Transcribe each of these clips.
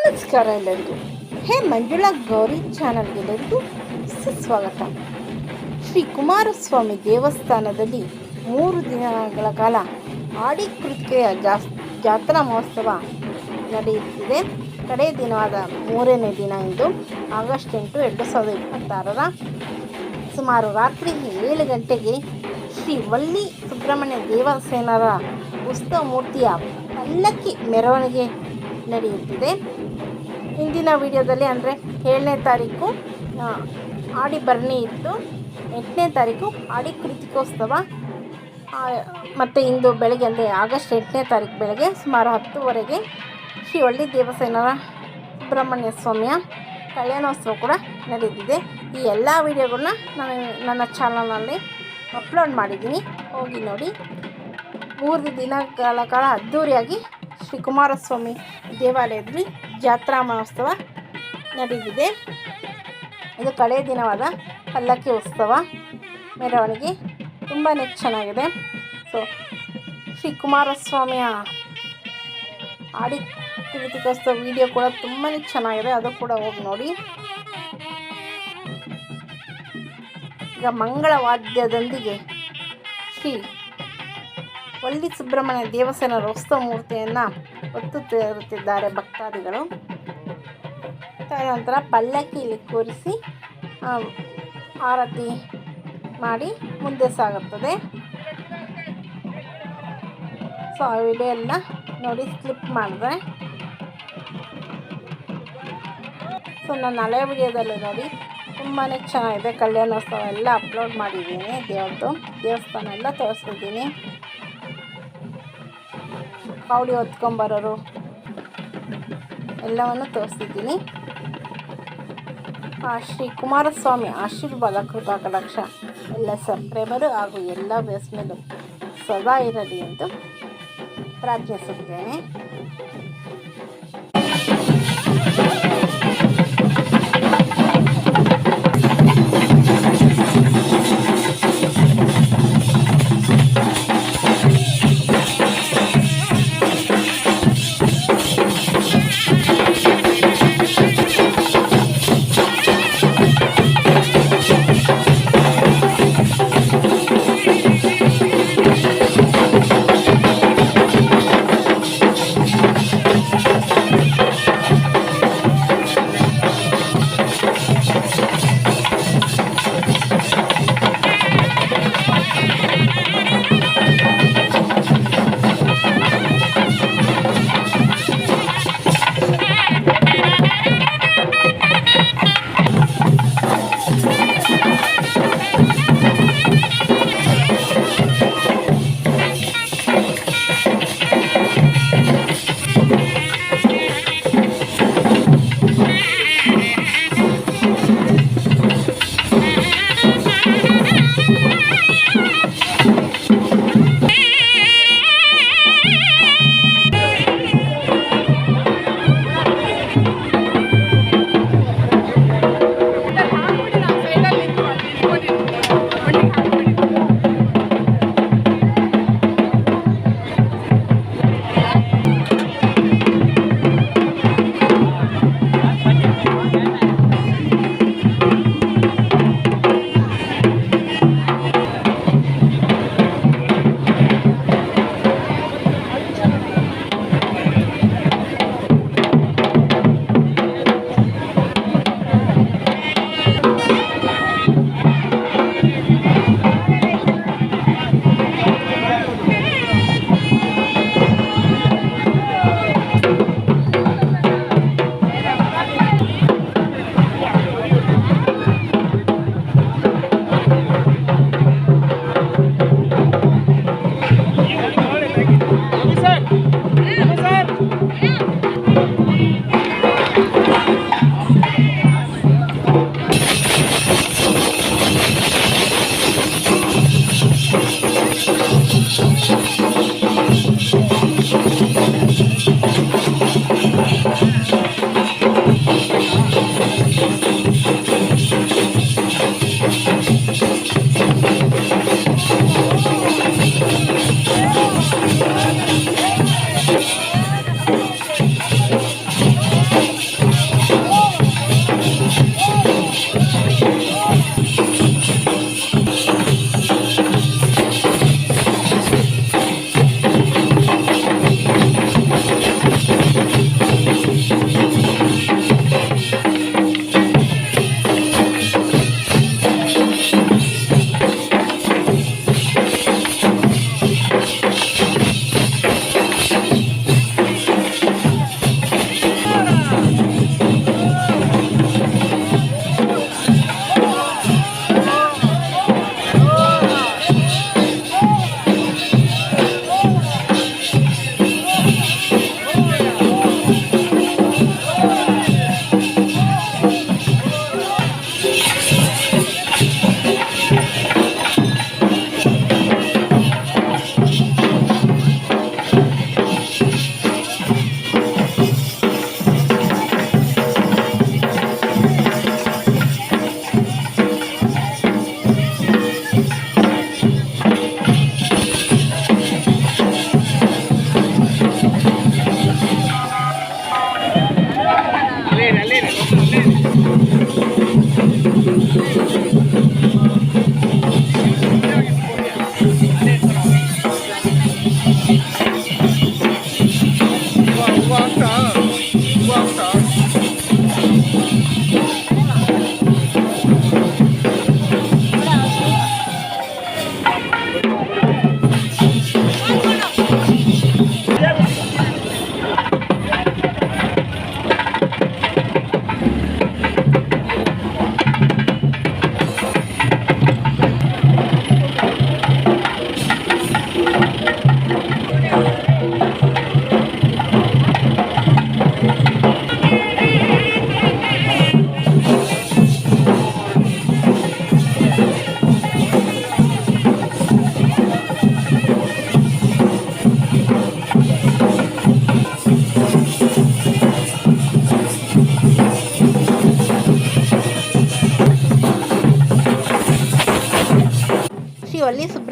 ನಮಸ್ಕಾರ ಎಲ್ಲರಿಗೂ. ಹೇ ಮಂಜುಳಾ ಗೌರಿ ಚಾನಲ್ಗೆ ಎಲ್ಲರಿಗೂ ಸುಸ್ವಾಗತ. ಶ್ರೀ ಕುಮಾರಸ್ವಾಮಿ ದೇವಸ್ಥಾನದಲ್ಲಿ 3 ದಿನಗಳ ಕಾಲ ಆಡಿ ಕೃತಿಕೆಯ ಜಾತ್ರಾ ಮಹೋತ್ಸವ ನಡೆಯುತ್ತಿದೆ. ಕಡೆಯ ದಿನವಾದ 3ನೇ ದಿನ ಇಂದು ಆಗಸ್ಟ್ 8, 2026 ಸುಮಾರು ರಾತ್ರಿ 7 ಗಂಟೆಗೆ ಶ್ರೀ ವಳ್ಳಿ ಸುಬ್ರಹ್ಮಣ್ಯ ದೇವಸೇನರ ಉತ್ಸವ ಮೂರ್ತಿಯ ಪಲ್ಲಕ್ಕಿ ಮೆರವಣಿಗೆ ನಡೆಯುತ್ತಿದೆ. ಇಂದಿನ ವಿಡಿಯೋದಲ್ಲಿ ಅಂದರೆ 7ನೇ ತಾರೀಕು ಆಡಿ ಭರಣಿ ಇತ್ತು, 8ನೇ ತಾರೀಕು ಆಡಿ ಕೃತಿಕೋತ್ಸವ ಮತ್ತು ಇಂದು ಬೆಳಗ್ಗೆ ಅಂದರೆ ಆಗಸ್ಟ್ 8ನೇ ತಾರೀಕು ಬೆಳಗ್ಗೆ ಸುಮಾರು 10:00 ಶ್ರೀ ವಳ್ಳಿ ದೇವಸೇನರ ಸುಬ್ರಹ್ಮಣ್ಯ ಸ್ವಾಮಿಯ ಕಲ್ಯಾಣೋತ್ಸವ ಕೂಡ ನಡೆದಿದೆ. ಈ ಎಲ್ಲ ವಿಡಿಯೋಗಳನ್ನ ನಾನು ನನ್ನ ಚಾನಲ್ನಲ್ಲಿ ಅಪ್ಲೋಡ್ ಮಾಡಿದ್ದೀನಿ, ಹೋಗಿ ನೋಡಿ. 3 ದಿನಗಳ ಕಾಲ ಅದ್ಧೂರಿಯಾಗಿ ಶ್ರೀ ಕುಮಾರಸ್ವಾಮಿ ದೇವಾಲಯದಲ್ಲಿ ಜಾತ್ರಾ ಮಹೋತ್ಸವ ನಡೆದಿದೆ. ಇದು ಕಳೆಯ ದಿನವಾದ ಪಲ್ಲಕ್ಕಿ ಉತ್ಸವ ಮೆರವಣಿಗೆ ತುಂಬಾ ಚೆನ್ನಾಗಿದೆ. ಸೊ ಶ್ರೀ ಕುಮಾರಸ್ವಾಮಿಯ ಆಡಿ ಕೃತಿಕೋತ್ಸವ ವಿಡಿಯೋ ಕೂಡ ತುಂಬಾ ಚೆನ್ನಾಗಿದೆ, ಅದು ಕೂಡ ಹೋಗಿ ನೋಡಿ. ಈಗ ಮಂಗಳವಾದ್ಯದೊಂದಿಗೆ ಶ್ರೀ ವಳ್ಳಿ ಸುಬ್ರಹ್ಮಣ್ಯ ದೇವಸೇನರ ಉತ್ಸವ ಮೂರ್ತಿಯನ್ನು ಹೊತ್ತುತ್ತಿರುತ್ತಿದ್ದಾರೆ ಭಕ್ತಾದಿಗಳು. ತದನಂತರ ಪಲ್ಲಕ್ಕಿಯಲ್ಲಿ ಕೂರಿಸಿ ಆರತಿ ಮಾಡಿ ಮುಂದೆ ಸಾಗುತ್ತದೆ. ಸೊ ಆ ವಿಡಿಯೋ ಎಲ್ಲ ನೋಡಿ, ಸ್ಲಿಪ್ ಮಾಡಿದ್ರೆ. ಸೊ ನನ್ನ ಹಳೆ ವಿಡಿಯೋದಲ್ಲೂ ನೋಡಿ, ತುಂಬಾ ಚೆನ್ನಾಗಿದೆ. ಕಲ್ಯಾಣೋತ್ಸವ ಎಲ್ಲ ಅಪ್ಲೋಡ್ ಮಾಡಿದ್ದೀನಿ, ದೇವಸ್ಥಾನ ಎಲ್ಲ ತೋರಿಸ್ತಿದ್ದೀನಿ. ಕಾವಡಿ ಹೊತ್ಕೊಂಬರೋರು ಎಲ್ಲವನ್ನು ತೋರಿಸ್ತಿದ್ದೀನಿ. ಶ್ರೀ ಕುಮಾರಸ್ವಾಮಿ ಆಶೀರ್ವಾದ ಕೃಪಾ ಕಟಾಕ್ಷ ಎಲ್ಲ ಸಬ್ಸ್ಕ್ರೈಬರು ಹಾಗೂ ಎಲ್ಲ ವ್ಯೂಸ್ ಮೇಲೂ ಸದಾ ಇರಲಿ ಎಂದು ಪ್ರಾರ್ಥಿಸುತ್ತೇನೆ.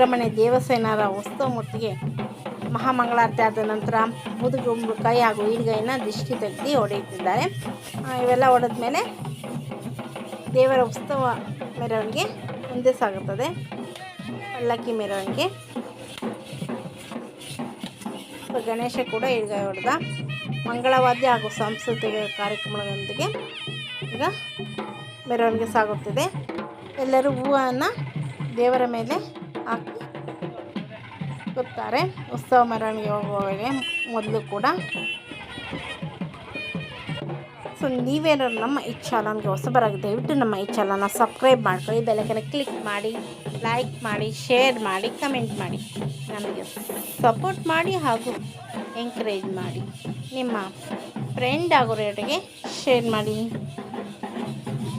ಸುಬ್ರಹ್ಮಣ್ಯ ದೇವಸೇನರ ಉತ್ಸವ ಮೂರ್ತಿಗೆ ಮಹಾಮಂಗಳಾರತಿ ಆದ ನಂತರ ಮುದುಗುಂಬಳಕಾಯಿ ಹಾಗೂ ಈಡ್ಗಾಯಿನ ದಿಷ್ಟಿ ತೆಗೆದು ಹೊಡೆಯುತ್ತಿದ್ದಾರೆ. ಇವೆಲ್ಲ ಹೊಡೆದ್ಮೇಲೆ ದೇವರ ಉತ್ಸವ ಮೆರವಣಿಗೆ ಮುಂದೆ ಸಾಗುತ್ತದೆ. ಪಲ್ಲಕ್ಕಿ ಮೆರವಣಿಗೆ. ಗಣೇಶ ಕೂಡ ಈಡ್ಗಾಯಿ ಹೊಡೆದ. ಮಂಗಳವಾದ್ಯ ಹಾಗೂ ಸಾಂಸ್ಕೃತಿಕ ಕಾರ್ಯಕ್ರಮಗಳೊಂದಿಗೆ ಈಗ ಮೆರವಣಿಗೆ ಸಾಗುತ್ತಿದೆ. ಎಲ್ಲರೂ ಹೂವನ್ನು ದೇವರ ಮೇಲೆ ಹಾಕಿ ಗೊತ್ತಾರೆ ಉತ್ಸವ ಮೆರವಣಿಗೆ ಹೋಗುವವರೆಗೆ ಮೊದಲು ಕೂಡ. ಸೊ ನೀವೇನಾದ್ರು ನಮ್ಮ ಈ ಚಾನಲ್ಗೆ ಹೊಸಬರಾಗಿ ದಯವಿಟ್ಟು ನಮ್ಮ ಈ ಚಾನಲ್ನ ಸಬ್ಸ್ಕ್ರೈಬ್ ಮಾಡ್ಕೊಳ್ಳಿ, ಬೆಲ್ಲೈಕನ್ನ ಕ್ಲಿಕ್ ಮಾಡಿ, ಲೈಕ್ ಮಾಡಿ, ಶೇರ್ ಮಾಡಿ, ಕಮೆಂಟ್ ಮಾಡಿ, ನಮಗೆ ಸಪೋರ್ಟ್ ಮಾಡಿ ಹಾಗೂ ಎಂಕರೇಜ್ ಮಾಡಿ. ನಿಮ್ಮ ಫ್ರೆಂಡ್ ಆಗೋರಿಗೆ ಶೇರ್ ಮಾಡಿ.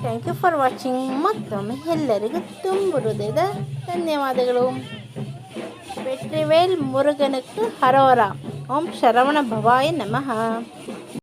Thank you for watching. ಮತ್ತೊಮ್ಮೆ ಎಲ್ಲರಿಗೂ ತುಂಬ ಹೃದಯದ ಧನ್ಯವಾದಗಳು. வெற்றிவேல் முருகனுக்கு ஹரோரா. ஓம் சரவண பவாய நமஹ.